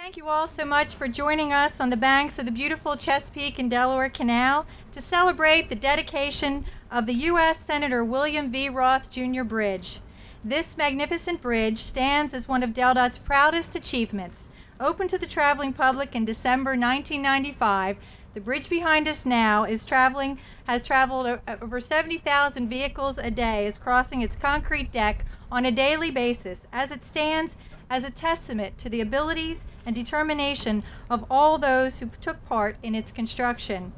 Thank you all so much for joining us on the banks of the beautiful Chesapeake and Delaware Canal to celebrate the dedication of the U.S. Senator William V. Roth Jr. Bridge. This magnificent bridge stands as one of DelDOT's proudest achievements. Opened to the traveling public in December 1995, the bridge behind us now has traveled over 70,000 vehicles a day, is crossing its concrete deck on a daily basis, as it stands as a testament to the abilities and determination of all those who took part in its construction.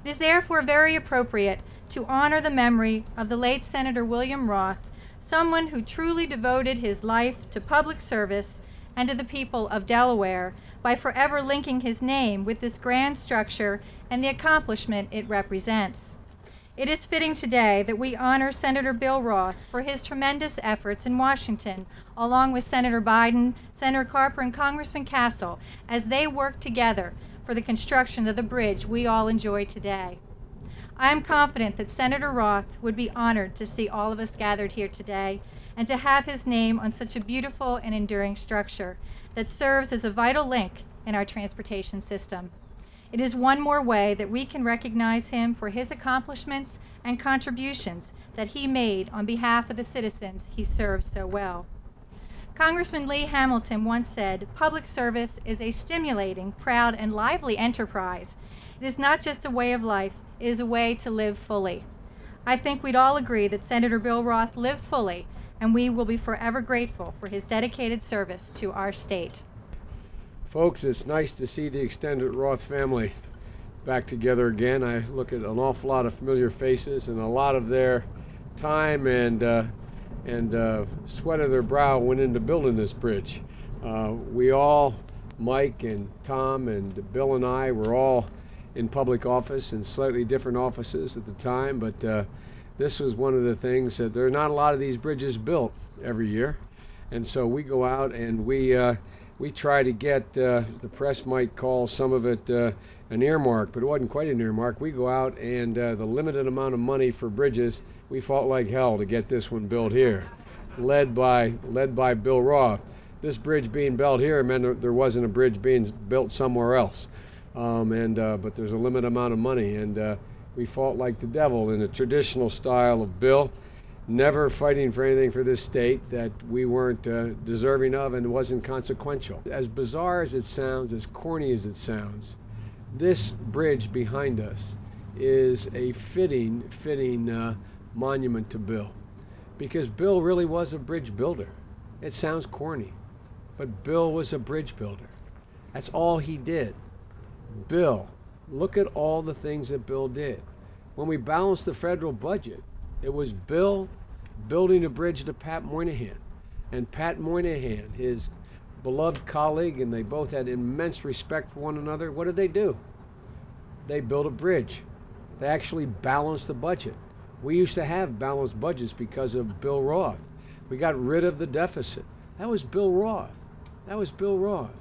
It is therefore very appropriate to honor the memory of the late Senator William Roth, someone who truly devoted his life to public service and to the people of Delaware by forever linking his name with this grand structure and the accomplishment it represents. It is fitting today that we honor Senator Bill Roth for his tremendous efforts in Washington, along with Senator Biden, Senator Carper, and Congressman Castle, as they work together for the construction of the bridge we all enjoy today. I am confident that Senator Roth would be honored to see all of us gathered here today and to have his name on such a beautiful and enduring structure that serves as a vital link in our transportation system. It is one more way that we can recognize him for his accomplishments and contributions that he made on behalf of the citizens he served so well. Congressman Lee Hamilton once said, "Public service is a stimulating, proud, and lively enterprise. It is not just a way of life, it is a way to live fully." I think we'd all agree that Senator Bill Roth lived fully, and we will be forever grateful for his dedicated service to our state. Folks, it's nice to see the extended Roth family back together again. I look at an awful lot of familiar faces, and a lot of their time and sweat of their brow went into building this bridge. We all, Mike and Tom and Bill and I, were all in public office in slightly different offices at the time, but this was one of the things that there are not a lot of these bridges built every year, and so we go out and we try to get, the press might call some of it an earmark, but it wasn't quite an earmark. We go out and the limited amount of money for bridges, we fought like hell to get this one built here, led by Bill Roth. This bridge being built here meant there wasn't a bridge being built somewhere else, but there's a limited amount of money, and we fought like the devil in a traditional style of Bill, never fighting for anything for this state that we weren't deserving of and wasn't consequential. As bizarre as it sounds, as corny as it sounds, this bridge behind us is a fitting monument to Bill, because Bill really was a bridge builder. It sounds corny, but Bill was a bridge builder. That's all he did. Bill, look at all the things that Bill did. When we balanced the federal budget, it was Bill building a bridge to Pat Moynihan. And Pat Moynihan, his beloved colleague, and they both had immense respect for one another. What did they do? They built a bridge. They actually balanced the budget. We used to have balanced budgets because of Bill Roth. We got rid of the deficit. That was Bill Roth. That was Bill Roth.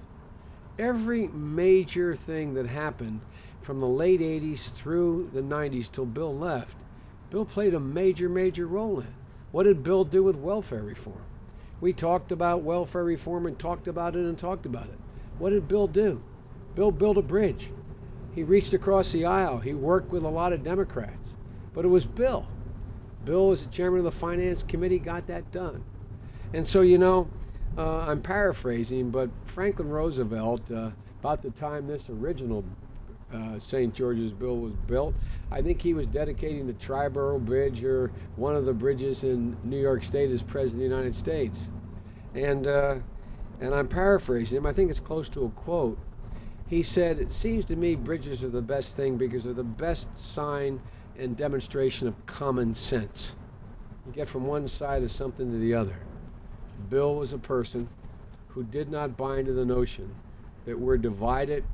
Every major thing that happened from the late 80s through the 90s till Bill left, Bill played a major role in. What did Bill do with welfare reform? We talked about welfare reform and talked about it and talked about it. What did Bill do? Bill built a bridge. He reached across the aisle. He worked with a lot of Democrats. But it was Bill. Bill, as the chairman of the Finance Committee, got that done. And so, you know, I'm paraphrasing, but Franklin Roosevelt, about the time this original St. George's Bill was built, I think he was dedicating the Triborough Bridge, or one of the bridges in New York State, as President of the United States. And I'm paraphrasing him. I think it's close to a quote. He said, "It seems to me bridges are the best thing because they're the best sign and demonstration of common sense. You get from one side of something to the other." Bill was a person who did not buy into the notion that we're divided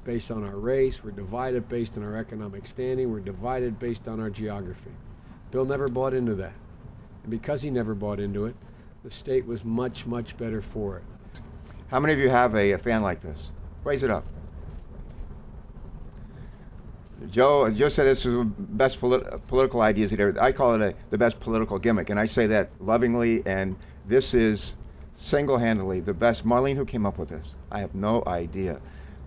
based on our race, we're divided based on our economic standing, we're divided based on our geography. Bill never bought into that. And because he never bought into it, the state was much better for it. How many of you have a fan like this? Raise it up. Joe said this is the best political ideas he'd ever. I call it the best political gimmick, and I say that lovingly, and this is single-handedly the best. Marlene, who came up with this? I have no idea.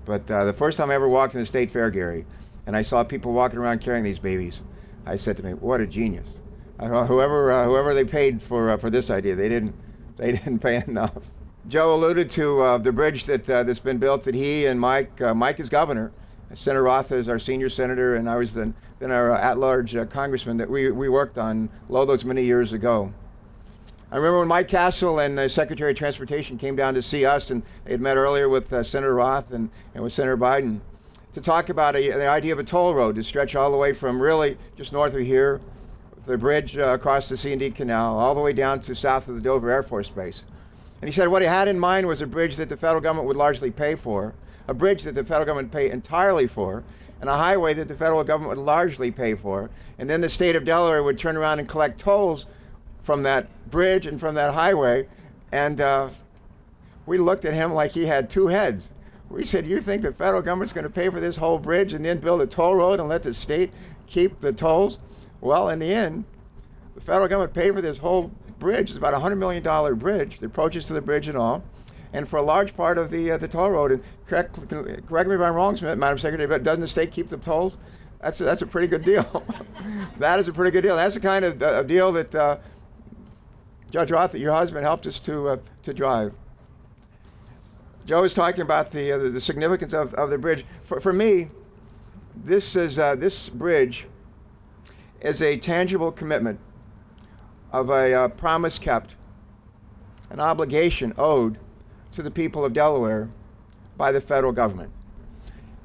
But the first time I ever walked in the state fair, Gary, and I saw people walking around carrying these babies, I said to me, what a genius. Whoever they paid for this idea, they didn't pay enough. Joe alluded to the bridge that's been built that he and Mike is governor, Senator Roth is our senior senator, and I was then our at-large congressman that we worked on those many years ago. I remember when Mike Castle and the Secretary of Transportation came down to see us, and they had met earlier with Senator Roth and with Senator Biden to talk about the idea of a toll road to stretch all the way from really just north of here, the bridge across the C&D Canal, all the way down to south of the Dover Air Force Base. And he said what he had in mind was a bridge that the federal government would largely pay for, a bridge that the federal government would pay entirely for, and a highway that the federal government would largely pay for. And then the state of Delaware would turn around and collect tolls from that bridge and from that highway. And we looked at him like he had two heads. We said, you think the federal government's going to pay for this whole bridge and then build a toll road and let the state keep the tolls? Well, in the end, the federal government paid for this whole bridge. It's about a $100 million bridge, the approaches to the bridge and all. And for a large part of the toll road, and correct me if I'm wrong, Madam Secretary, but doesn't the state keep the tolls? That's a pretty good deal. That is a pretty good deal. That's the kind of deal that Judge Roth, your husband, helped us to drive. Joe was talking about the significance of the bridge. For me, this bridge is a tangible commitment of a promise kept, an obligation owed to the people of Delaware by the federal government.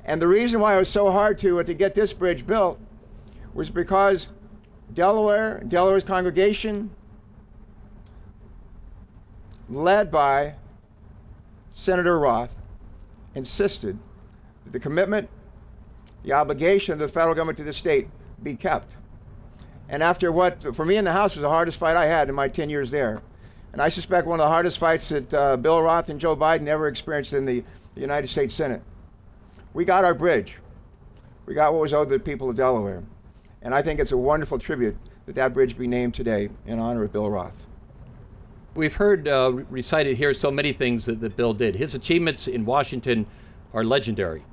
And the reason why it was so hard to get this bridge built was because Delaware's congregation, led by Senator Roth, insisted that the commitment, the obligation of the federal government to the state be kept. And after what, for me in the House, was the hardest fight I had in my 10 years there. And I suspect one of the hardest fights that Bill Roth and Joe Biden ever experienced in the United States Senate. We got our bridge. We got what was owed to the people of Delaware. And I think it's a wonderful tribute that bridge be named today in honor of Bill Roth. We've heard recited here so many things that Bill did. His achievements in Washington are legendary.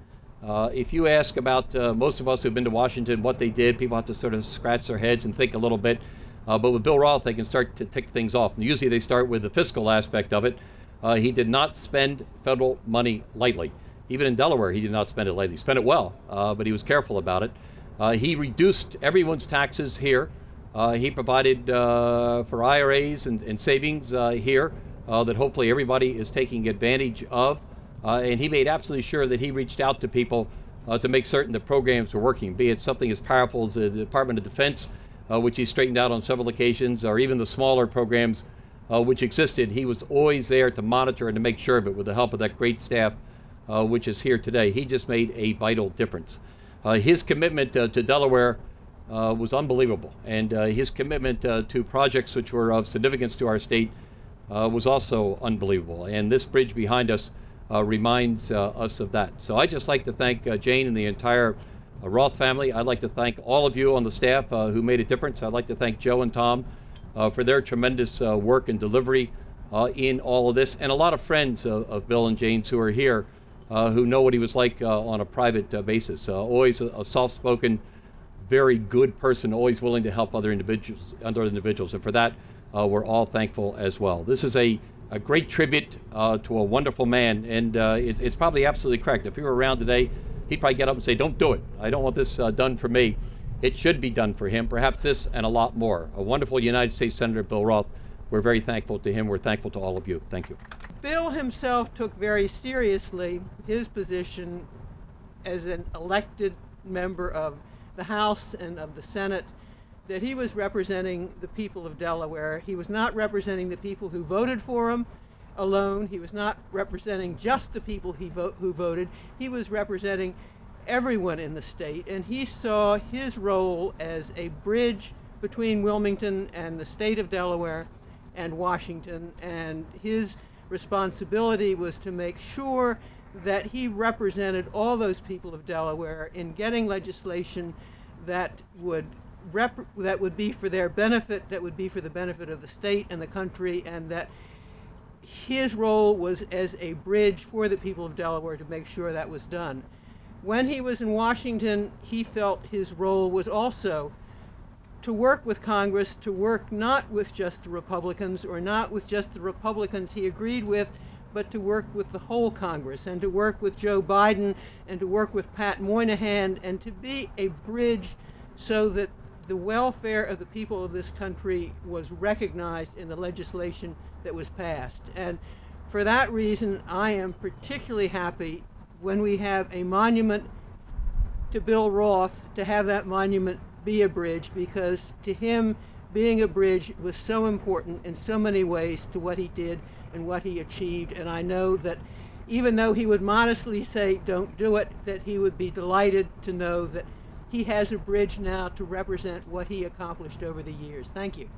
If you ask about most of us who've been to Washington, what they did, people have to sort of scratch their heads and think a little bit. But with Bill Roth, they can start to tick things off. And usually they start with the fiscal aspect of it. He did not spend federal money lightly. Even in Delaware, he did not spend it lightly. He spent it well, but he was careful about it. He reduced everyone's taxes here. He provided for IRAs and savings here that hopefully everybody is taking advantage of. And he made absolutely sure that he reached out to people to make certain that programs were working, be it something as powerful as the Department of Defense, which he straightened out on several occasions, or even the smaller programs which existed. He was always there to monitor and to make sure of it with the help of that great staff which is here today. He just made a vital difference. His commitment to Delaware was unbelievable, and his commitment to projects which were of significance to our state was also unbelievable. And this bridge behind us reminds us of that. So I'd just like to thank Jane and the entire Roth family. I'd like to thank all of you on the staff who made a difference. I'd like to thank Joe and Tom for their tremendous work and delivery in all of this, and a lot of friends of Bill and Jane's who are here who know what he was like on a private basis. Always a soft-spoken, very good person, always willing to help other individuals, and for that we're all thankful as well. This is a great tribute to a wonderful man, and it's probably absolutely correct. If he were around today, he'd probably get up and say, don't do it. I don't want this done for me. It should be done for him, perhaps this and a lot more. A wonderful United States Senator, Bill Roth. We're very thankful to him. We're thankful to all of you. Thank you. Bill himself took very seriously his position as an elected member of the House and of the Senate, that he was representing the people of Delaware. He was not representing the people who voted for him alone. He was not representing just the people who voted. He was representing everyone in the state, and he saw his role as a bridge between Wilmington and the state of Delaware and Washington, and his responsibility was to make sure that he represented all those people of Delaware in getting legislation that would be for their benefit, that would be for the benefit of the state and the country, and that his role was as a bridge for the people of Delaware to make sure that was done. When he was in Washington, he felt his role was also to work with Congress, to work not with just the Republicans or not with just the Republicans he agreed with, but to work with the whole Congress and to work with Joe Biden and to work with Pat Moynihan and to be a bridge so that the welfare of the people of this country was recognized in the legislation that was passed. And for that reason, I am particularly happy when we have a monument to Bill Roth, to have that monument be a bridge, because to him, being a bridge was so important in so many ways to what he did and what he achieved. And I know that even though he would modestly say, don't do it, that he would be delighted to know that he has a bridge now to represent what he accomplished over the years. Thank you.